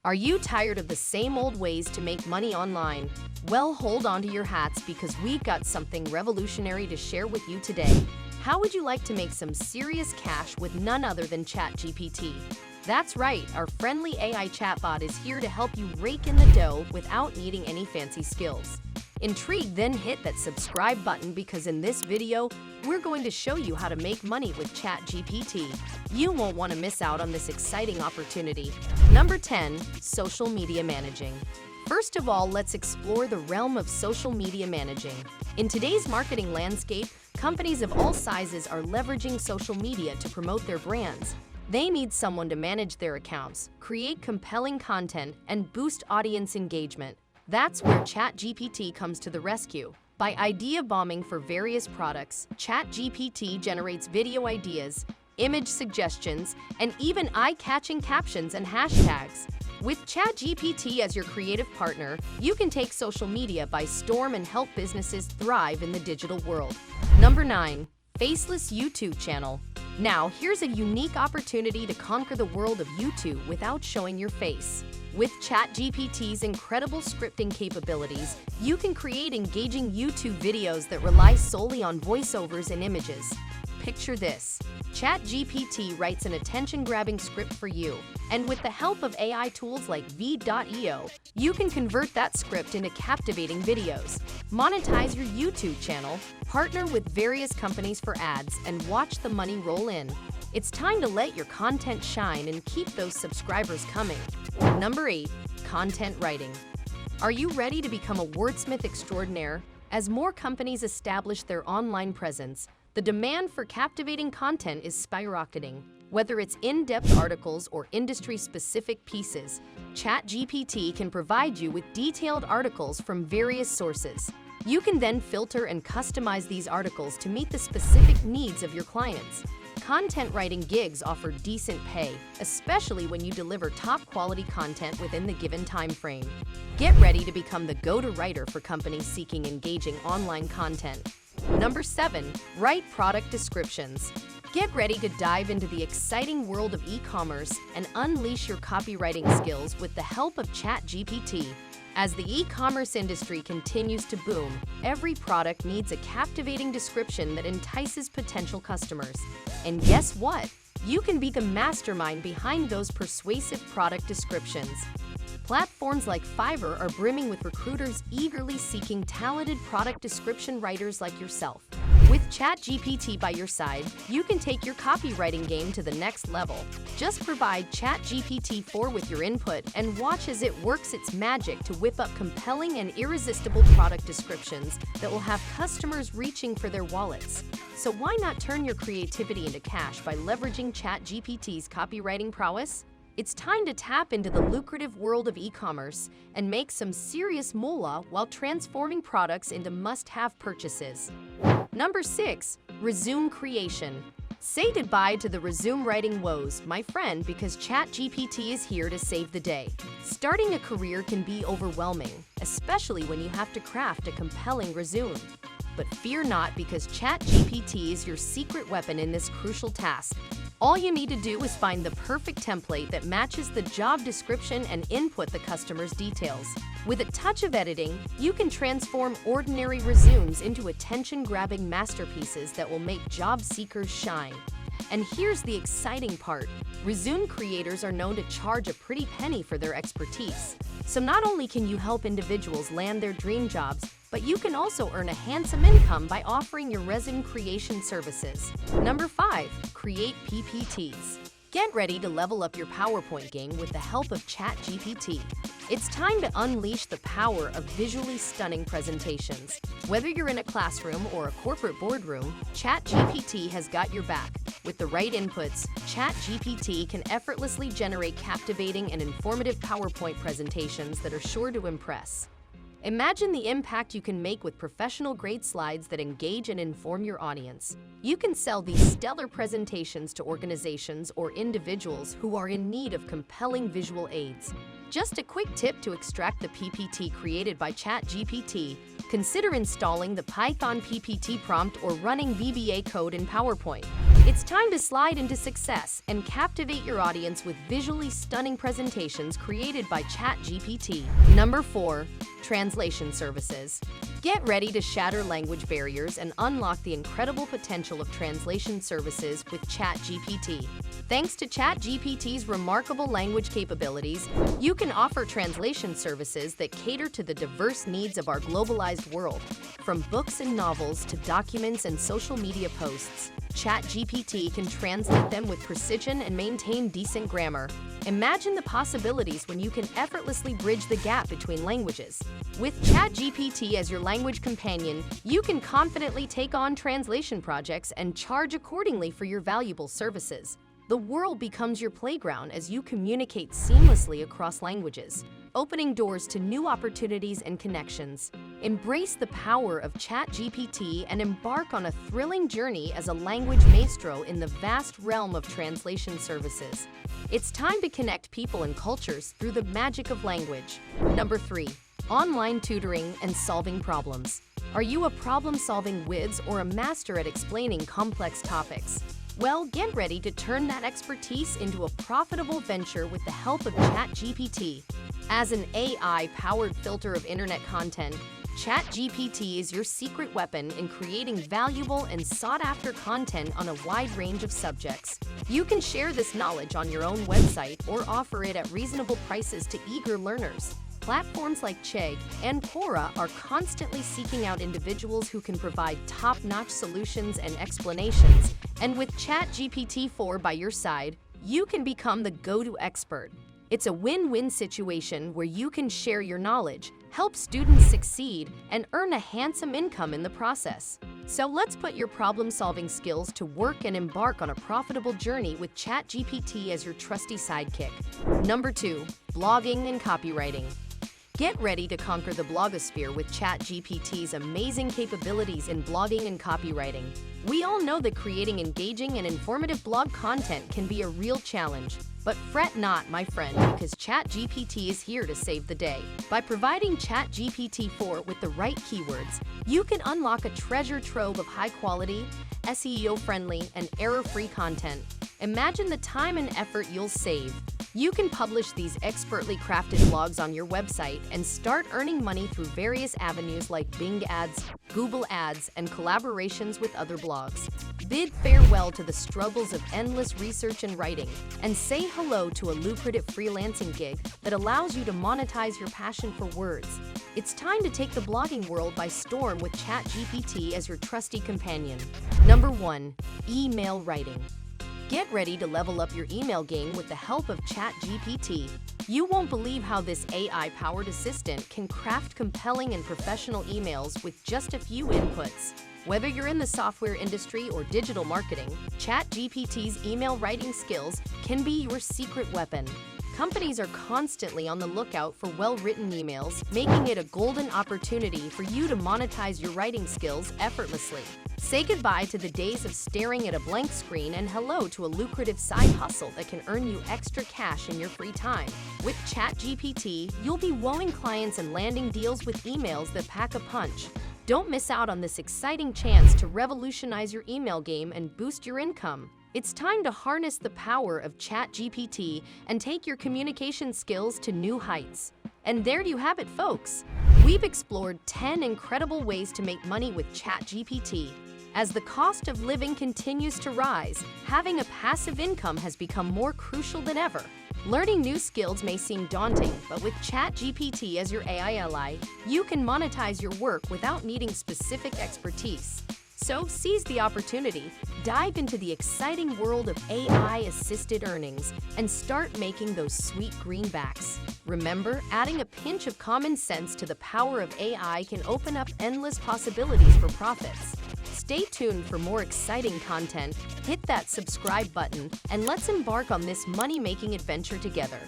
Are you tired of the same old ways to make money online? Well, hold on to your hats because we've got something revolutionary to share with you today. How would you like to make some serious cash with none other than ChatGPT? That's right, our friendly AI chatbot is here to help you rake in the dough without needing any fancy skills. Intrigued? Then hit that subscribe button because in this video, we're going to show you how to make money with ChatGPT. You won't want to miss out on this exciting opportunity. Number 10. Social media managing. First of all, let's explore the realm of social media managing. In today's marketing landscape, companies of all sizes are leveraging social media to promote their brands. They need someone to manage their accounts, create compelling content, and boost audience engagement. That's where ChatGPT comes to the rescue. By idea bombing for various products, ChatGPT generates video ideas, image suggestions, and even eye-catching captions and hashtags. With ChatGPT as your creative partner, you can take social media by storm and help businesses thrive in the digital world. Number 9. Faceless YouTube channel. Now, here's a unique opportunity to conquer the world of YouTube without showing your face. With ChatGPT's incredible scripting capabilities, you can create engaging YouTube videos that rely solely on voiceovers and images. Picture this. ChatGPT writes an attention-grabbing script for you, and with the help of AI tools like V.io, you can convert that script into captivating videos. Monetize your YouTube channel, partner with various companies for ads, and watch the money roll in. It's time to let your content shine and keep those subscribers coming. Number 8. Content writing. Are you ready to become a wordsmith extraordinaire? As more companies establish their online presence, the demand for captivating content is skyrocketing. Whether it's in-depth articles or industry-specific pieces, ChatGPT can provide you with detailed articles from various sources. You can then filter and customize these articles to meet the specific needs of your clients. Content writing gigs offer decent pay, especially when you deliver top-quality content within the given time frame. Get ready to become the go-to writer for companies seeking engaging online content. Number 7. Write product descriptions. Get ready to dive into the exciting world of e-commerce and unleash your copywriting skills with the help of ChatGPT. As the e-commerce industry continues to boom, every product needs a captivating description that entices potential customers. And guess what? You can be the mastermind behind those persuasive product descriptions. Platforms like Fiverr are brimming with recruiters eagerly seeking talented product description writers like yourself. With ChatGPT by your side, you can take your copywriting game to the next level. Just provide ChatGPT-4 with your input and watch as it works its magic to whip up compelling and irresistible product descriptions that will have customers reaching for their wallets. So why not turn your creativity into cash by leveraging ChatGPT's copywriting prowess? It's time to tap into the lucrative world of e-commerce and make some serious moolah while transforming products into must-have purchases. Number 6. Resume creation. Say goodbye to the resume writing woes, my friend, because ChatGPT is here to save the day. Starting a career can be overwhelming, especially when you have to craft a compelling resume. But fear not, because ChatGPT is your secret weapon in this crucial task. All you need to do is find the perfect template that matches the job description and input the customer's details. With a touch of editing, you can transform ordinary resumes into attention-grabbing masterpieces that will make job seekers shine. And here's the exciting part. Resume creators are known to charge a pretty penny for their expertise. So not only can you help individuals land their dream jobs, but you can also earn a handsome income by offering your resume creation services. Number 5. Create PPTs. Get ready to level up your PowerPoint game with the help of ChatGPT. It's time to unleash the power of visually stunning presentations. Whether you're in a classroom or a corporate boardroom, ChatGPT has got your back. With the right inputs, ChatGPT can effortlessly generate captivating and informative PowerPoint presentations that are sure to impress. Imagine the impact you can make with professional-grade slides that engage and inform your audience. You can sell these stellar presentations to organizations or individuals who are in need of compelling visual aids. Just a quick tip to extract the PPT created by ChatGPT: consider installing the Python PPT prompt or running VBA code in PowerPoint. It's time to slide into success and captivate your audience with visually stunning presentations created by ChatGPT. Number 4. Translation services. Get ready to shatter language barriers and unlock the incredible potential of translation services with ChatGPT. Thanks to ChatGPT's remarkable language capabilities, you can offer translation services that cater to the diverse needs of our globalized world. From books and novels to documents and social media posts, ChatGPT can translate them with precision and maintain decent grammar. Imagine the possibilities when you can effortlessly bridge the gap between languages. With ChatGPT as your language companion, you can confidently take on translation projects and charge accordingly for your valuable services. The world becomes your playground as you communicate seamlessly across languages, opening doors to new opportunities and connections. Embrace the power of ChatGPT and embark on a thrilling journey as a language maestro in the vast realm of translation services. It's time to connect people and cultures through the magic of language. Number 3. Online tutoring and solving problems. Are you a problem-solving whiz or a master at explaining complex topics? Well, get ready to turn that expertise into a profitable venture with the help of ChatGPT. As an AI-powered filter of internet content, ChatGPT is your secret weapon in creating valuable and sought-after content on a wide range of subjects. You can share this knowledge on your own website or offer it at reasonable prices to eager learners. Platforms like Chegg and Quora are constantly seeking out individuals who can provide top-notch solutions and explanations. And with ChatGPT 4 by your side, you can become the go-to expert. It's a win-win situation where you can share your knowledge, help students succeed, and earn a handsome income in the process. So let's put your problem-solving skills to work and embark on a profitable journey with ChatGPT as your trusty sidekick. Number 2. Blogging and copywriting. Get ready to conquer the blogosphere with ChatGPT's amazing capabilities in blogging and copywriting. We all know that creating engaging and informative blog content can be a real challenge. But fret not, my friend, because ChatGPT is here to save the day. By providing ChatGPT 4 with the right keywords, you can unlock a treasure trove of high-quality, SEO-friendly, and error-free content. Imagine the time and effort you'll save. You can publish these expertly crafted blogs on your website and start earning money through various avenues like Bing Ads, Google Ads, and collaborations with other blogs. Bid farewell to the struggles of endless research and writing, and say hello to a lucrative freelancing gig that allows you to monetize your passion for words. It's time to take the blogging world by storm with ChatGPT as your trusty companion. Number 1. Email writing. Get ready to level up your email game with the help of ChatGPT. You won't believe how this AI-powered assistant can craft compelling and professional emails with just a few inputs. Whether you're in the software industry or digital marketing, ChatGPT's email writing skills can be your secret weapon. Companies are constantly on the lookout for well-written emails, making it a golden opportunity for you to monetize your writing skills effortlessly. Say goodbye to the days of staring at a blank screen and hello to a lucrative side hustle that can earn you extra cash in your free time. With ChatGPT, you'll be wooing clients and landing deals with emails that pack a punch. Don't miss out on this exciting chance to revolutionize your email game and boost your income. It's time to harness the power of ChatGPT and take your communication skills to new heights. And there you have it, folks. We've explored 10 incredible ways to make money with ChatGPT. As the cost of living continues to rise, having a passive income has become more crucial than ever. Learning new skills may seem daunting, but with ChatGPT as your AI ally, you can monetize your work without needing specific expertise. So seize the opportunity, dive into the exciting world of AI-assisted earnings, and start making those sweet greenbacks. Remember, adding a pinch of common sense to the power of AI can open up endless possibilities for profits. Stay tuned for more exciting content, hit that subscribe button, and let's embark on this money-making adventure together.